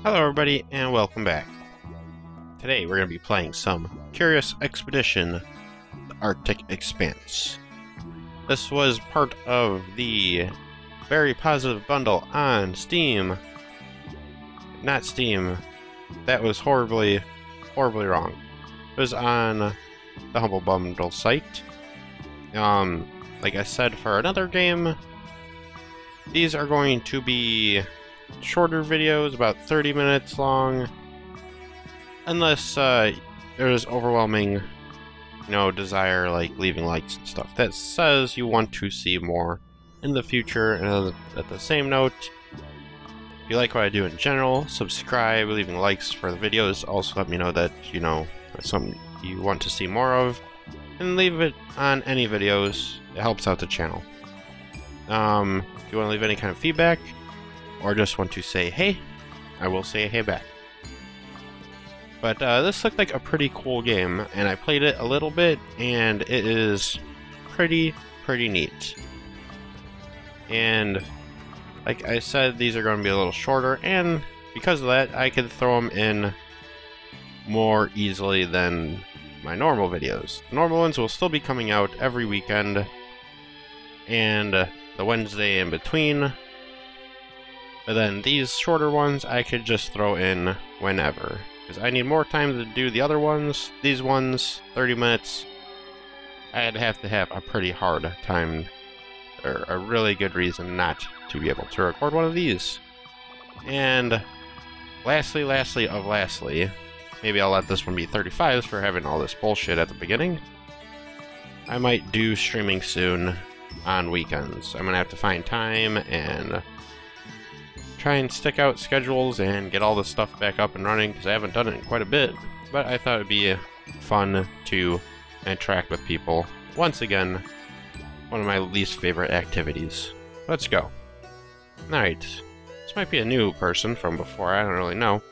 Hello everybody and welcome back. Today we're going to be playing some Curious Expedition, the Arctic Expanse. This was part of the very positive bundle on Steam. Not Steam. That was horribly wrong. It was on the Humble Bundle site. Like I said, for another game, these are going to be shorter videos, about 30 minutes long, unless there's overwhelming, desire, like leaving likes and stuff that says you want to see more in the future. And at the same note, if you like what I do in general, subscribe, leaving likes for the videos also let me know that, that's something you want to see more of, and leave it on any videos. It helps out the channel. If you want to leave any kind of feedback, or just want to say hey, I will say hey back. But this looked like a pretty cool game, and I played it a little bit, and it is pretty neat. And like I said, these are going to be a little shorter, and because of that, I can throw them in more easily than my normal videos. The normal ones will still be coming out every weekend, and the Wednesday in between. But then these shorter ones I could just throw in whenever, because I need more time to do the other ones. These ones, 30 minutes, I'd have to have a pretty hard time, or a really good reason not to be able to record one of these. And lastly, maybe I'll let this one be 35s for having all this bullshit at the beginning. I might do streaming soon on weekends. I'm gonna have to find time and try and stick out schedules and get all this stuff back up and running, because I haven't done it in quite a bit. But I thought it'd be fun to interact with people. Once again, one of my least favorite activities. Let's go. Alright, this might be a new person from before, I don't really know.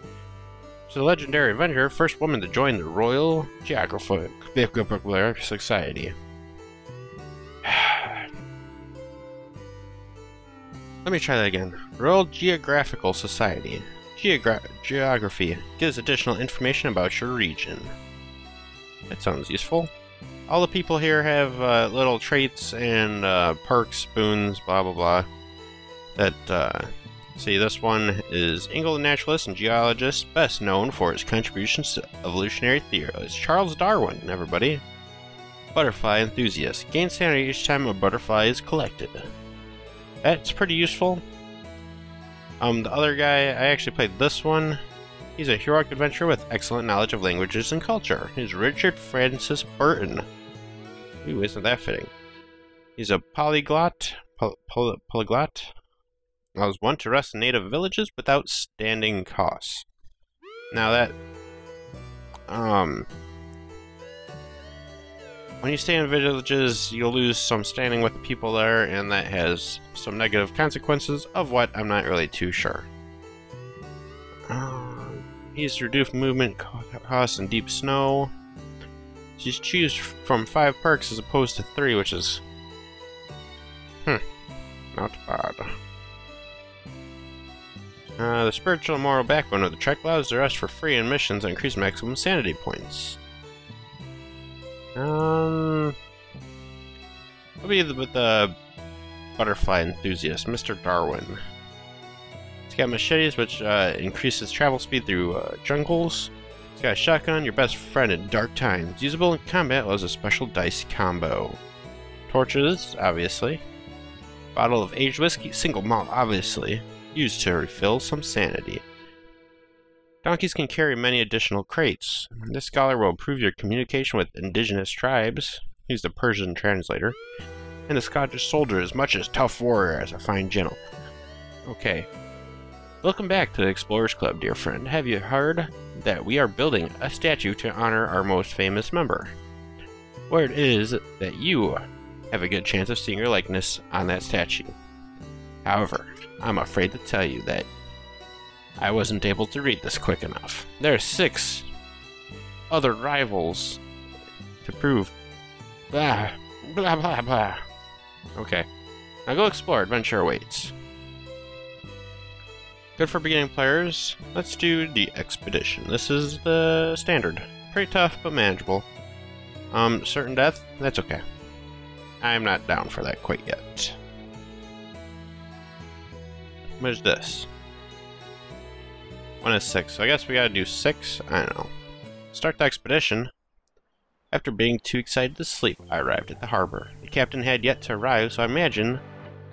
She's a legendary Avenger, first woman to join the Royal Geographical Society. Let me try that again. Royal Geographical Society. Geography gives additional information about your region. That sounds useful. All the people here have little traits and perks, boons, blah blah blah. That, see, this one is England naturalist and geologist, best known for his contributions to evolutionary theory. It's Charles Darwin, everybody. Butterfly enthusiast. Gain sanity each time a butterfly is collected. That's pretty useful. The other guy, I actually played this one. He's a heroic adventurer with excellent knowledge of languages and culture. He's Richard Francis Burten. Ooh, isn't that fitting? He's a polyglot. Polyglot? I was wont to rest in native villages without standing costs. Now that, when you stay in villages, you'll lose some standing with the people there, and that has some negative consequences, of what I'm not really too sure. He's reduced movement costs in deep snow. She's choose from 5 perks as opposed to 3, which is not bad. The spiritual and moral backbone of the trek allows the rest for free in missions and increase maximum sanity points. I'll be with the butterfly enthusiast, Mr. Darwin. He's got machetes, which increases travel speed through jungles. He's got a shotgun, your best friend in dark times. Usable in combat, allows a special dice combo. Torches, obviously. Bottle of aged whiskey, single malt, obviously. Used to refill some sanity. Donkeys can carry many additional crates. This scholar will improve your communication with indigenous tribes. He's the Persian translator. And the Scottish soldier is much as tough warrior as a fine gentleman. Okay. Welcome back to the Explorers Club, dear friend. Have you heard that we are building a statue to honor our most famous member? Word is that you have a good chance of seeing your likeness on that statue. However, I'm afraid to tell you that I wasn't able to read this quick enough. There are 6 other rivals to prove. Blah, blah, blah, blah. Okay. Now go explore. Adventure awaits. Good for beginning players. Let's do the expedition. This is the standard. Pretty tough, but manageable. Certain death? That's okay. I'm not down for that quite yet. What is this? 1 is 6, so I guess we gotta do 6? I don't know. Start the expedition. After being too excited to sleep, I arrived at the harbor. The captain had yet to arrive, so I imagined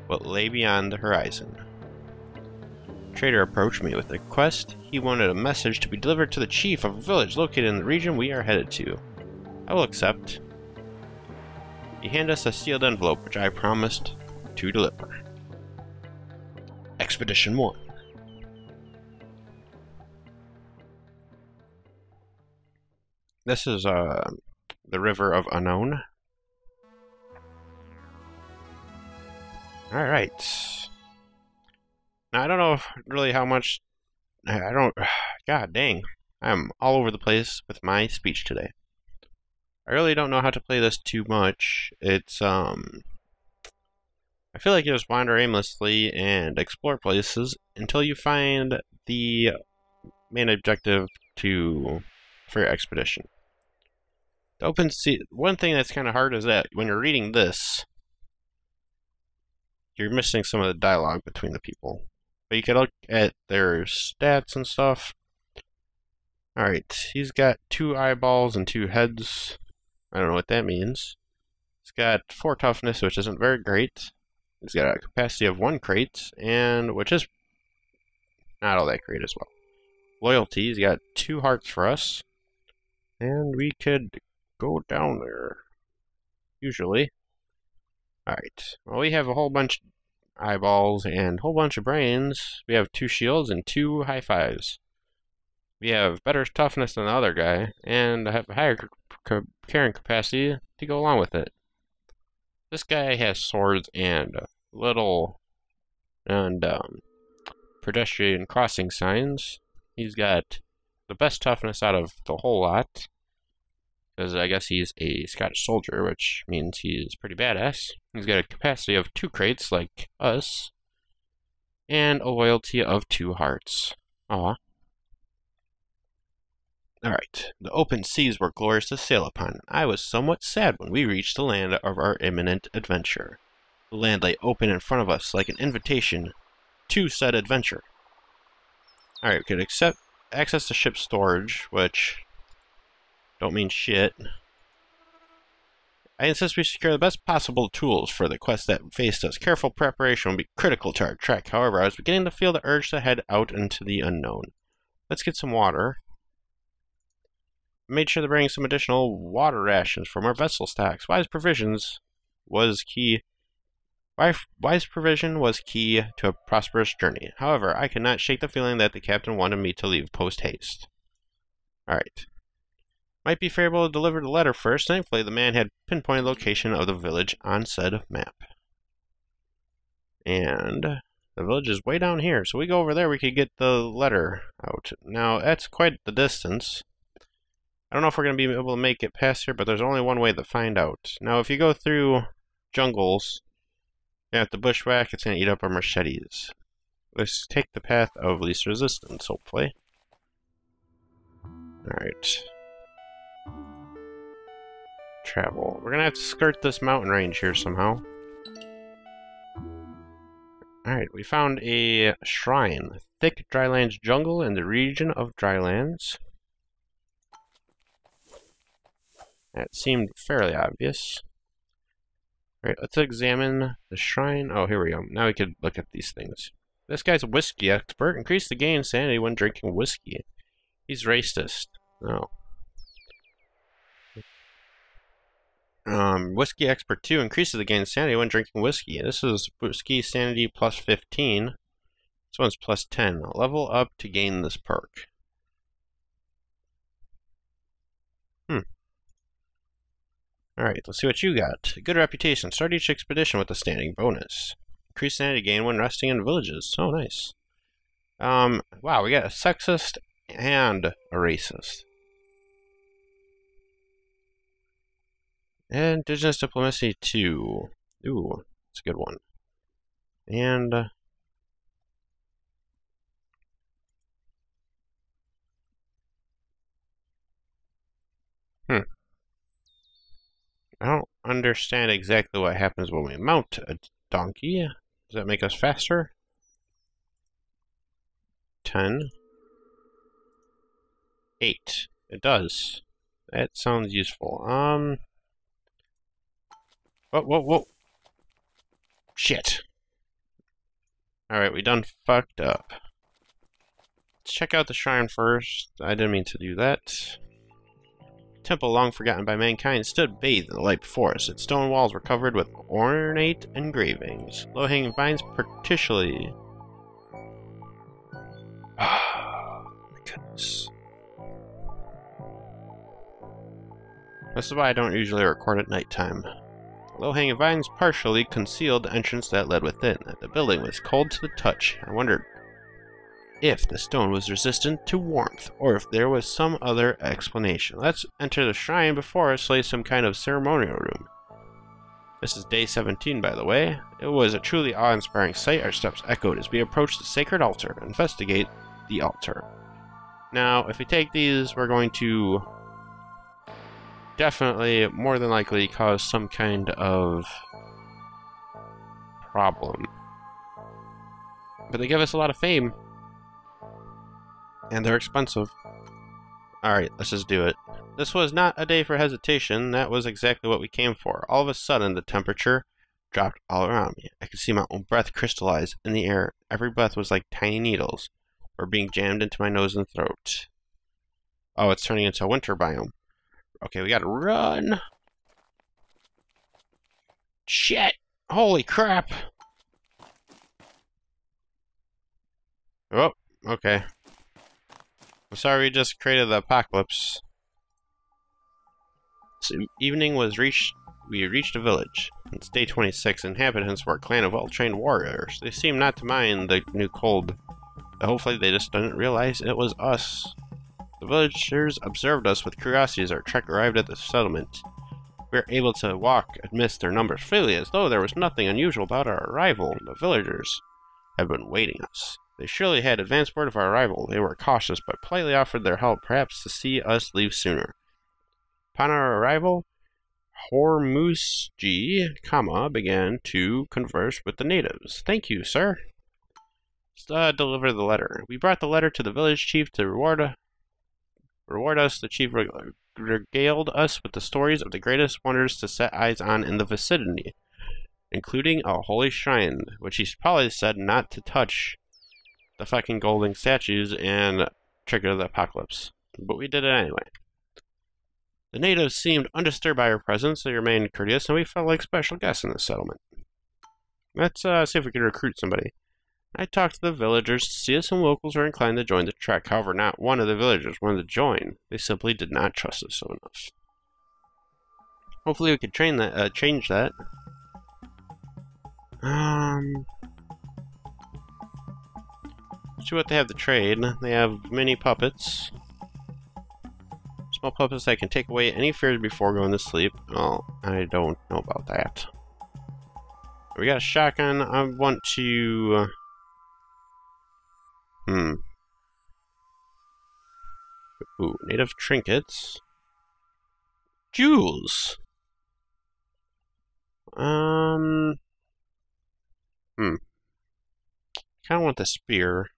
what lay beyond the horizon. The trader approached me with a request. He wanted a message to be delivered to the chief of a village located in the region we are headed to. I will accept. He handed us a sealed envelope, which I promised to deliver. Expedition 1. This is the River of Unknown. Alright. Now, I don't know really how much... I don't... God dang. I'm all over the place with my speech today. I really don't know how to play this too much. It's, I feel like you just wander aimlessly and explore places until you find the main objective for your expedition. The open sea... One thing that's kind of hard is that when you're reading this, you're missing some of the dialogue between the people. But you can look at their stats and stuff. Alright, he's got 2 eyeballs and 2 heads. I don't know what that means. He's got 4 toughness, which isn't very great. He's got a capacity of 1 crate, and which is not all that great as well. Loyalty, he's got 2 hearts for us. And we could go down there. Usually. Alright. Well, we have a whole bunch of eyeballs and a whole bunch of brains. We have 2 shields and 2 high fives. We have better toughness than the other guy, and I have a higher carrying capacity to go along with it. This guy has swords and pedestrian crossing signs. He's got the best toughness out of the whole lot, because I guess he's a Scottish soldier, which means he's pretty badass. He's got a capacity of 2 crates like us, and a loyalty of 2 hearts. Aw. Alright, the open seas were glorious to sail upon. I was somewhat sad when we reached the land of our imminent adventure. The land lay open in front of us like an invitation to said adventure. Alright, we could access the ship's storage, which don't mean shit. I insist we secure the best possible tools for the quest that faced us. Careful preparation will be critical to our trek. However, I was beginning to feel the urge to head out into the unknown. Let's get some water. Made sure to bring some additional water rations from our vessel stocks. Wise provision was key to a prosperous journey. However, I could not shake the feeling that the captain wanted me to leave post-haste. Alright. Might be favorable to deliver the letter first. Thankfully, the man had pinpointed the location of the village on said map. And the village is way down here, so we go over there, we could get the letter out. Now, that's quite the distance. I don't know if we're going to be able to make it past here, but there's only one way to find out. Now, if you go through jungles, you have to bushwhack, it's going to eat up our machetes. Let's take the path of least resistance, hopefully. Alright. Travel. We're going to have to skirt this mountain range here somehow. Alright, we found a shrine. Thick drylands jungle in the region of drylands. That seemed fairly obvious. Alright, let's examine the shrine. Oh, here we go. Now we could look at these things. This guy's a whiskey expert. Increase the gain sanity when drinking whiskey. He's racist. Oh. Whiskey expert 2 increases the gain sanity when drinking whiskey. This is whiskey sanity plus 15. This one's plus 10. Level up to gain this perk. Alright, let's see what you got. Good reputation. Start each expedition with a standing bonus. Increase sanity gain when resting in villages. Oh, nice. Wow, we got a sexist and a racist. And Indigenous Diplomacy 2. Ooh, that's a good one. And Hmm. I don't understand exactly what happens when we mount a donkey. Does that make us faster? 10. 8. It does. That sounds useful. Whoa. Shit. Alright, we done fucked up. Let's check out the shrine first. I didn't mean to do that. Temple long forgotten by mankind stood bathed in the light before us. Its stone walls were covered with ornate engravings. Low-hanging vines partially... Oh, my goodness. This is why I don't usually record at nighttime. Low-hanging vines partially concealed the entrance that led within. The building was cold to the touch. I wondered if the stone was resistant to warmth, or if there was some other explanation. Let's enter the shrine. Before us lay some kind of ceremonial room. This is day 17, by the way. It was a truly awe-inspiring sight. Our steps echoed as we approached the sacred altar. Investigate the altar. Now, if we take these, we're going to definitely, more than likely, cause some kind of problem. But they give us a lot of fame. And they're expensive. Alright, let's just do it. This was not a day for hesitation. That was exactly what we came for. All of a sudden, the temperature dropped all around me. I could see my own breath crystallize in the air. Every breath was like tiny needles were being jammed into my nose and throat. Oh, it's turning into a winter biome. Okay, we gotta run. Shit! Holy crap! Oh, okay. I'm sorry we just created the apocalypse. So evening was reached. We reached a village. It's day 26. Inhabitants were a clan of well-trained warriors. They seemed not to mind the new cold. Hopefully they just didn't realize it was us. The villagers observed us with curiosity as our trek arrived at the settlement. We were able to walk amidst their numbers freely, as though there was nothing unusual about our arrival. The villagers had been waiting us. They surely had advance word of our arrival. They were cautious, but politely offered their help, perhaps to see us leave sooner. Upon our arrival, Hormuzji, began to converse with the natives. Thank you, sir. Let's deliver the letter. We brought the letter to the village chief to reward us. The chief regaled us with the stories of the greatest wonders to set eyes on in the vicinity, including a holy shrine, which he probably said not to touch the fucking golden statues and trigger the apocalypse. But we did it anyway. The natives seemed undisturbed by our presence. They remained courteous, and we felt like special guests in this settlement. Let's see if we can recruit somebody. I talked to the villagers to see if some locals were inclined to join the trek. However, not one of the villagers wanted to join. They simply did not trust us enough. Hopefully we could change that. See what they have to trade. They have mini puppets. Small puppets that can take away any fears before going to sleep. Oh, I don't know about that. We got a shotgun. I want to... Ooh, native trinkets. Jewels! Kinda want the spear.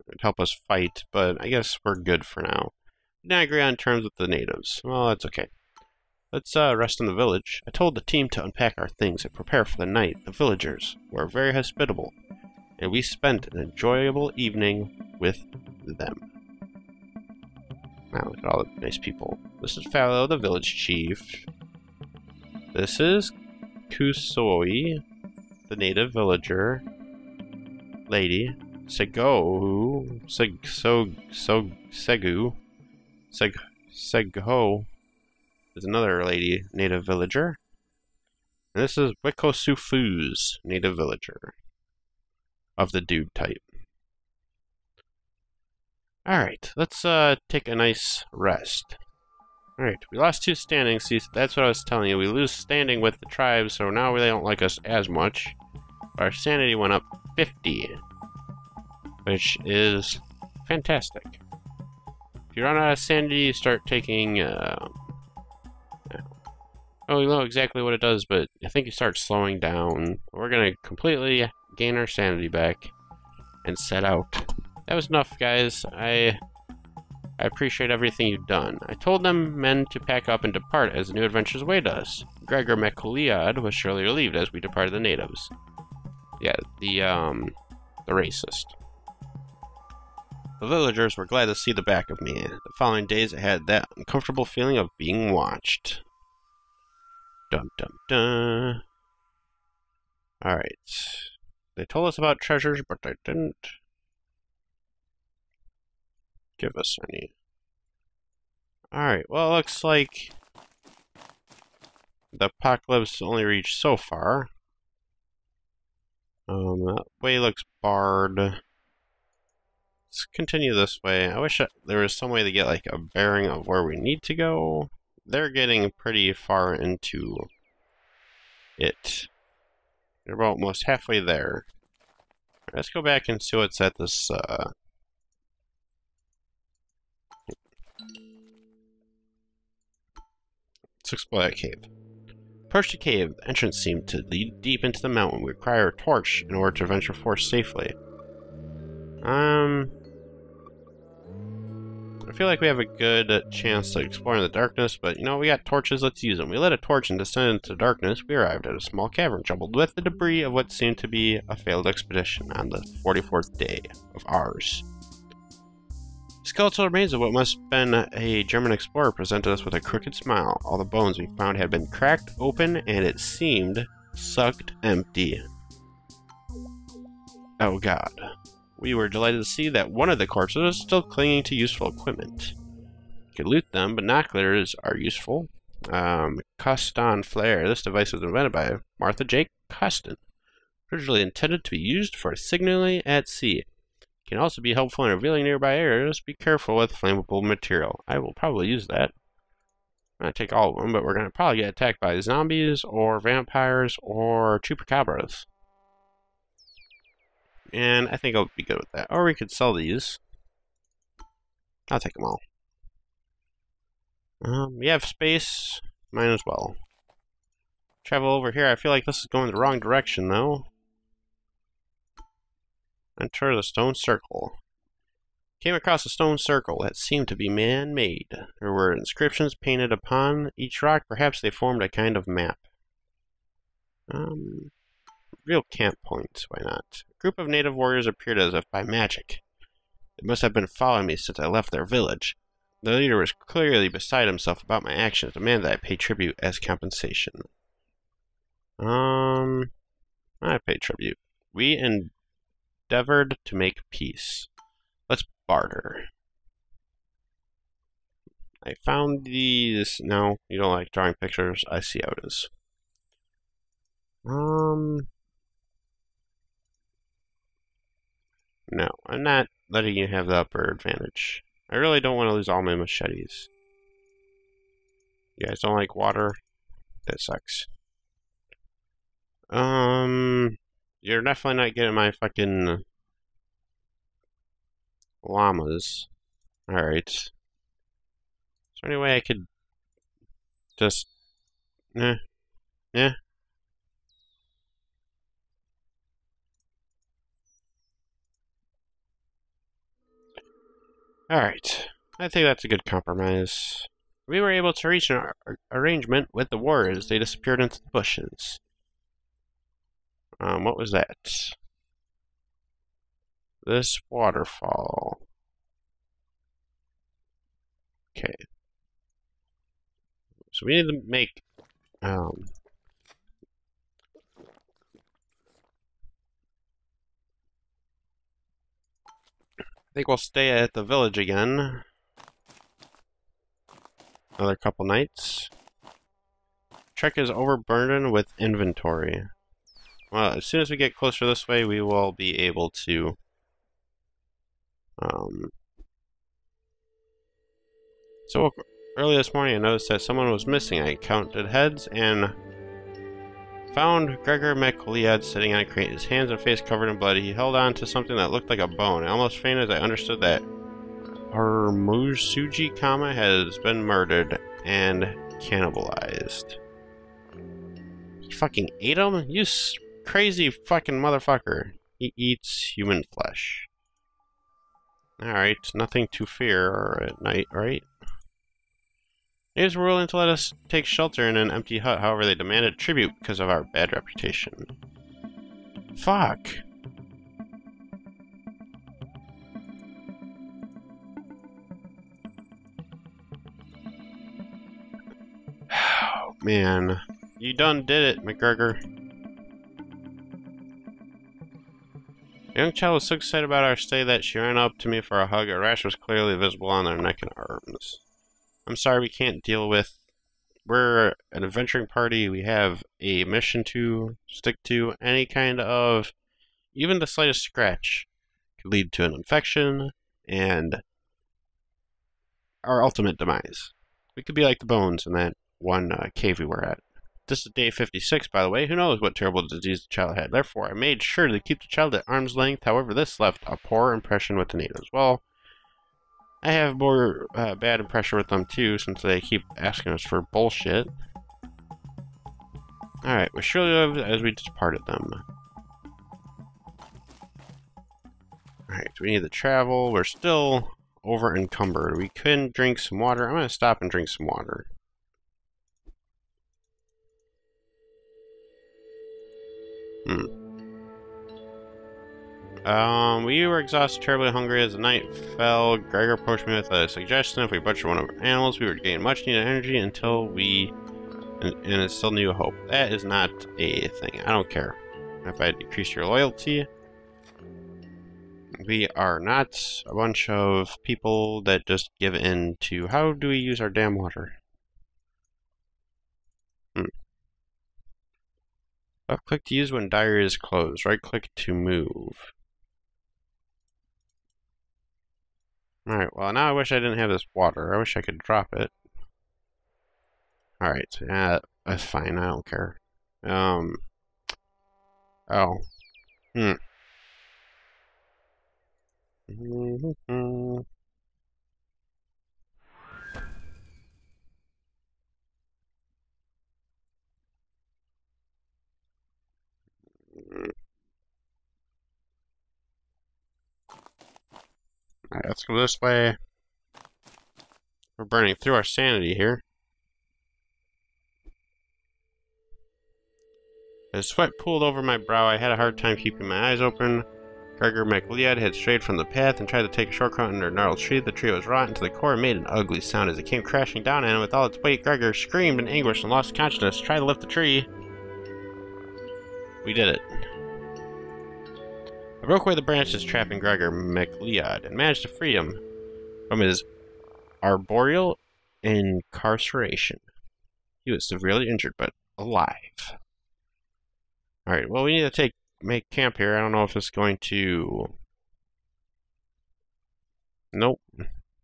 It'd help us fight, but I guess we're good for now. Didn't agree on terms with the natives. Well, that's okay. Let's rest in the village. I told the team to unpack our things and prepare for the night. The villagers were very hospitable, and we spent an enjoyable evening with them. Wow, look at all the nice people. This is Fallow, the village chief. This is Kusoi, the native villager. Lady. Segho is another lady native villager. And this is Wikosufuz, native villager. Of the dude type. Alright, let's take a nice rest. Alright, we lost 2 standing. See, that's what I was telling you. We lose standing with the tribe, so now they don't like us as much. Our sanity went up 50. Which is fantastic. If you run out of sanity, you start taking don't know exactly what it does, but I think you start slowing down. We're gonna completely gain our sanity back and set out. That was enough, guys. I appreciate everything you've done. I told them men to pack up and depart as the new adventures await us. Gregor McLeod was surely relieved as we departed the natives. Yeah, the racist. The villagers were glad to see the back of me. The following days I had that uncomfortable feeling of being watched. Dun dun dun. Alright. They told us about treasures, but they didn't give us any. Alright, well, it looks like the apocalypse only reached so far. That way looks barred. Let's continue this way. I wish there was some way to get like a bearing of where we need to go. They're getting pretty far into it. They're about almost halfway there. Let's go back and see what's at this, Let's explore that cave. Approach the cave. The entrance seemed to lead deep into the mountain. We require a torch in order to venture forth safely. I feel like we have a good chance to explore in the darkness, but you know, we got torches, let's use them. We lit a torch and descended into the darkness. We arrived at a small cavern jumbled with the debris of what seemed to be a failed expedition on the 44th day of ours. Skeletal remains of what must have been a German explorer presented us with a crooked smile. All the bones we found had been cracked open and it seemed sucked empty. Oh god. We were delighted to see that one of the corpses was still clinging to useful equipment. You could loot them, binoculars are useful. Custon flare. This device was invented by Martha J. Custon. Originally intended to be used for signaling at sea. It can also be helpful in revealing nearby areas. Be careful with flammable material. I will probably use that. I'm going to take all of them, but we're going to probably get attacked by zombies, or vampires, or chupacabras. And I think I'll be good with that. Or we could sell these. I'll take them all. We have space. Mine as well. Travel over here. I feel like this is going the wrong direction, though. Enter the stone circle. Came across a stone circle that seemed to be man-made. There were inscriptions painted upon each rock. Perhaps they formed a kind of map. Real camp points, why not? A group of native warriors appeared as if by magic. They must have been following me since I left their village. The leader was clearly beside himself about my actions, demanded that I pay tribute as compensation. I pay tribute. We endeavored to make peace. Let's barter. I found these. No, you don't like drawing pictures. I see how it is. No, I'm not letting you have the upper advantage. I really don't want to lose all my machetes. You guys don't like water? That sucks. You're definitely not getting my fucking llamas. Alright. Is there any way I could just... Yeah. Alright, I think that's a good compromise. We were able to reach an arrangement with the warriors. They disappeared into the bushes. What was that? This waterfall. Okay. So we need to make... I think we'll stay at the village again. Another couple nights. Trek is overburdened with inventory. Well, as soon as we get closer this way, we will be able to... So, early this morning I noticed that someone was missing. I counted heads and found Gregor McLeod sitting on a crate, his hands and face covered in blood. He held on to something that looked like a bone. I almost fainted as I understood that Musuji Kama has been murdered and cannibalized. You fucking ate him? You crazy fucking motherfucker. He eats human flesh. Alright, nothing to fear at night, right? Natives were willing to let us take shelter in an empty hut, however they demanded tribute because of our bad reputation. Fuck. Oh, man. You done did it, McGregor. The young child was so excited about our stay that she ran up to me for a hug. A rash was clearly visible on their neck and arms. I'm sorry we can't deal with... We're an adventuring party. We have a mission to stick to. Any kind of... Even the slightest scratch could lead to an infection and our ultimate demise. We could be like the bones in that one cave we were at. This is day 56, by the way. Who knows what terrible disease the child had. Therefore, I made sure to keep the child at arm's length. However, this left a poor impression with the natives. Well, I have more bad impression with them, too, since they keep asking us for bullshit. Alright, we surely lived as we departed them. Alright, we need to travel. We're still over encumbered. We couldn't drink some water. I'm going to stop and drink some water. We were exhausted, terribly hungry as the night fell. Gregor approached me with a suggestion. If we butcher one of our animals, we would gain much needed energy until we... And it's still new hope. That is not a thing. I don't care if I decrease your loyalty. We are not a bunch of people that just give in to... How do we use our damn water? Left click to use when diary is closed. Right click to move. Alright, well now I wish I didn't have this water. I wish I could drop it. Alright, yeah, that's fine. I don't care. Oh. Alright, let's go this way. We're burning through our sanity here. As sweat pooled over my brow, I had a hard time keeping my eyes open. Gregor McLeod had strayed from the path and tried to take a shortcut under a gnarled tree. The tree was rotten to the core and made an ugly sound as it came crashing down, and with all its weight, Gregor screamed in anguish and lost consciousness. Tried to lift the tree. We did it. I broke away the branches trapping Gregor McLeod and managed to free him from his arboreal incarceration. He was severely injured, but alive. Alright, well, we need to make camp here. I don't know if it's going to... Nope.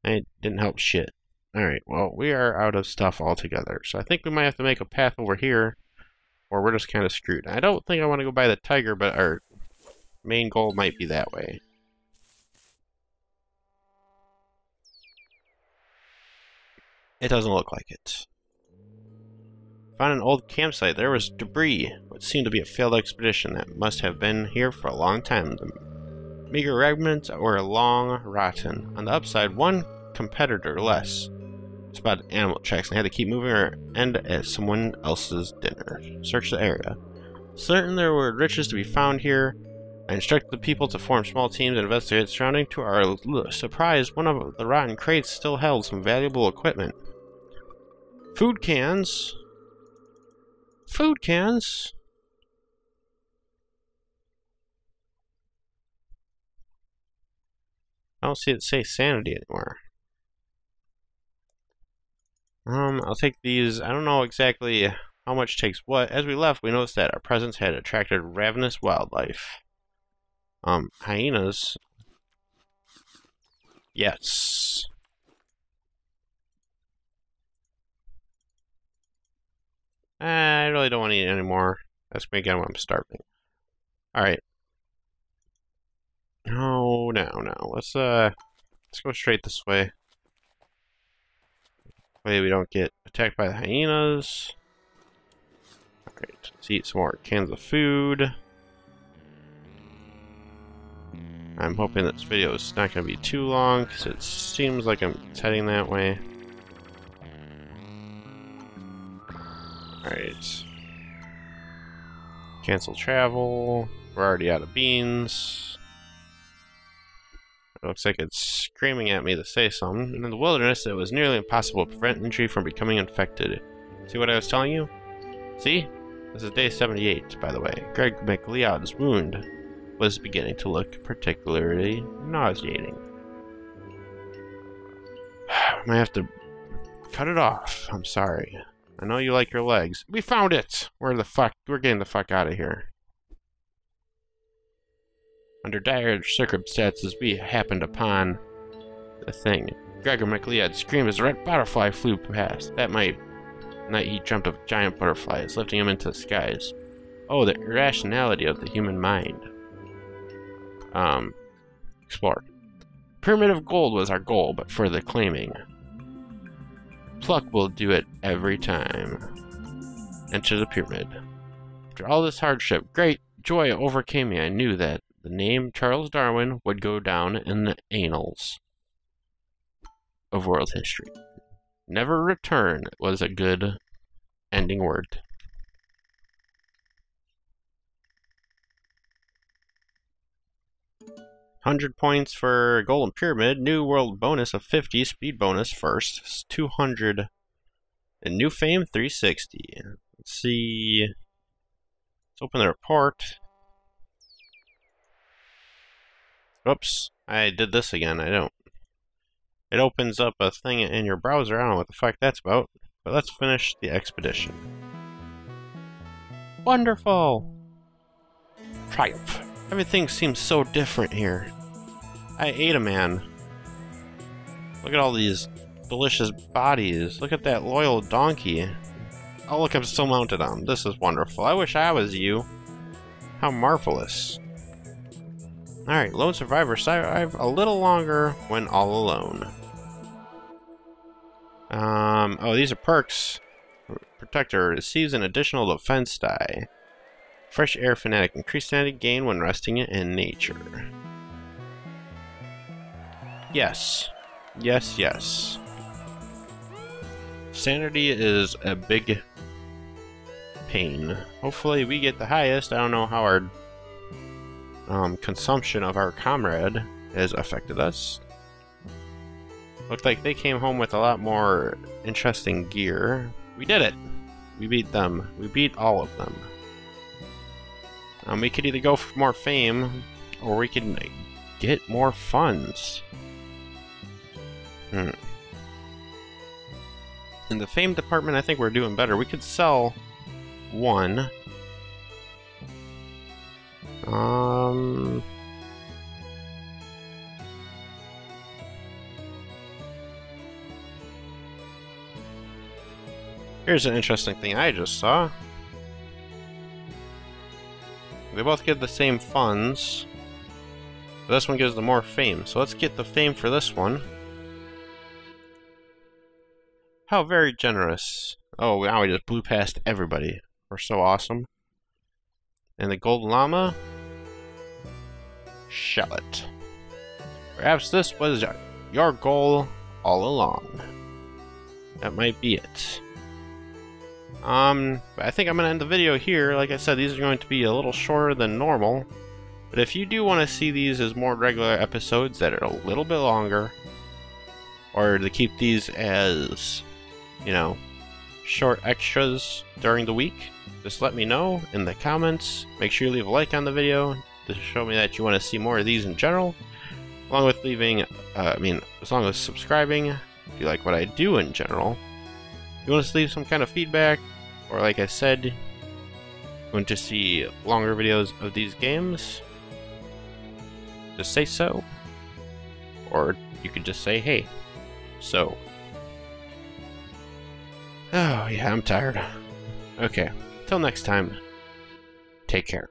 It didn't help shit. Alright, well, we are out of stuff altogether. So I think we might have to make a path over here, or we're just kind of screwed. I don't think I want to go by the tiger, but our main goal might be that way. It doesn't look like it. Found an old campsite. There was debris, what seemed to be a failed expedition that must have been here for a long time. The meager remnants were long rotten. On the upside, one competitor less spotted animal tracks and had to keep moving or end at someone else's dinner. Search the area. Certain there were riches to be found here. I instructed the people to form small teams and investigate surrounding. To our surprise, one of the rotten crates still held some valuable equipment. Food cans. Food cans? I don't see it say sanity anymore. I'll take these. I don't know exactly how much takes what. As we left, we noticed that our presence had attracted ravenous wildlife. Hyenas. Yes. I really don't want to eat anymore. That's me again when I'm starving. Alright. No. Let's go straight this way. Way we don't get attacked by the hyenas. Alright, let's eat some more cans of food. I'm hoping this video is not going to be too long, because it seems like it's heading that way. Alright. Cancel travel. We're already out of beans. It looks like it's screaming at me to say something. In the wilderness, it was nearly impossible to prevent injury from becoming infected. See what I was telling you? See? This is day 78, by the way. Greg McLeod's wound was beginning to look particularly nauseating. I might have to cut it off. I'm sorry. I know you like your legs. We found it! We're getting the fuck out of here. Under dire circumstances, we happened upon the thing. Gregor McLeod screamed as a red butterfly flew past. That night he dreamt of giant butterflies, lifting him into the skies. Oh, the irrationality of the human mind. Explore. Pyramid of gold was our goal, but for the claiming. Pluck will do it every time. Enter the pyramid. After all this hardship, great joy overcame me. I knew that the name Charles Darwin would go down in the annals of world history. Never return was a good ending word. 100 points for Golden Pyramid, new world bonus of 50, speed bonus first, 200, and new fame 360. Let's see. Let's open the report. Oops, I did this again. I don't. It opens up a thing in your browser. I don't know what the fuck that's about. But let's finish the expedition. Wonderful! Triumph. Everything seems so different here. I ate a man. Look at all these delicious bodies. Look at that loyal donkey. Oh look, I'm still mounted on. This is wonderful. I wish I was you. How marvelous. Alright, lone survivor. Survive a little longer when all alone. Oh, these are perks. Protector receives an additional defense die. Fresh air fanatic. Increased sanity gain when resting in nature. Yes. Yes, yes. Sanity is a big pain. Hopefully we get the highest. I don't know how our consumption of our comrade has affected us. Looked like they came home with a lot more interesting gear. We did it! We beat them. We beat all of them. We could either go for more fame, or we could get more funds. In the fame department, I think we're doing better. We could sell one. Here's an interesting thing I just saw. They both give the same funds. But this one gives them more fame. So let's get the fame for this one. How very generous. Oh, wow, we just blew past everybody. We're so awesome. And the gold llama? Shallot. Perhaps this was your goal all along. That might be it. I think I'm going to end the video here. Like I said, these are going to be a little shorter than normal. But if you do want to see these as more regular episodes that are a little bit longer, or to keep these as, you know, short extras during the week, just let me know in the comments. Make sure you leave a like on the video to show me that you want to see more of these in general, along with leaving, as long as subscribing if you like what I do in general. If you want us to leave some kind of feedback, or like I said, you want to see longer videos of these games, just say so. Or you could just say, hey, so. Oh, yeah, I'm tired. Okay, till next time, take care.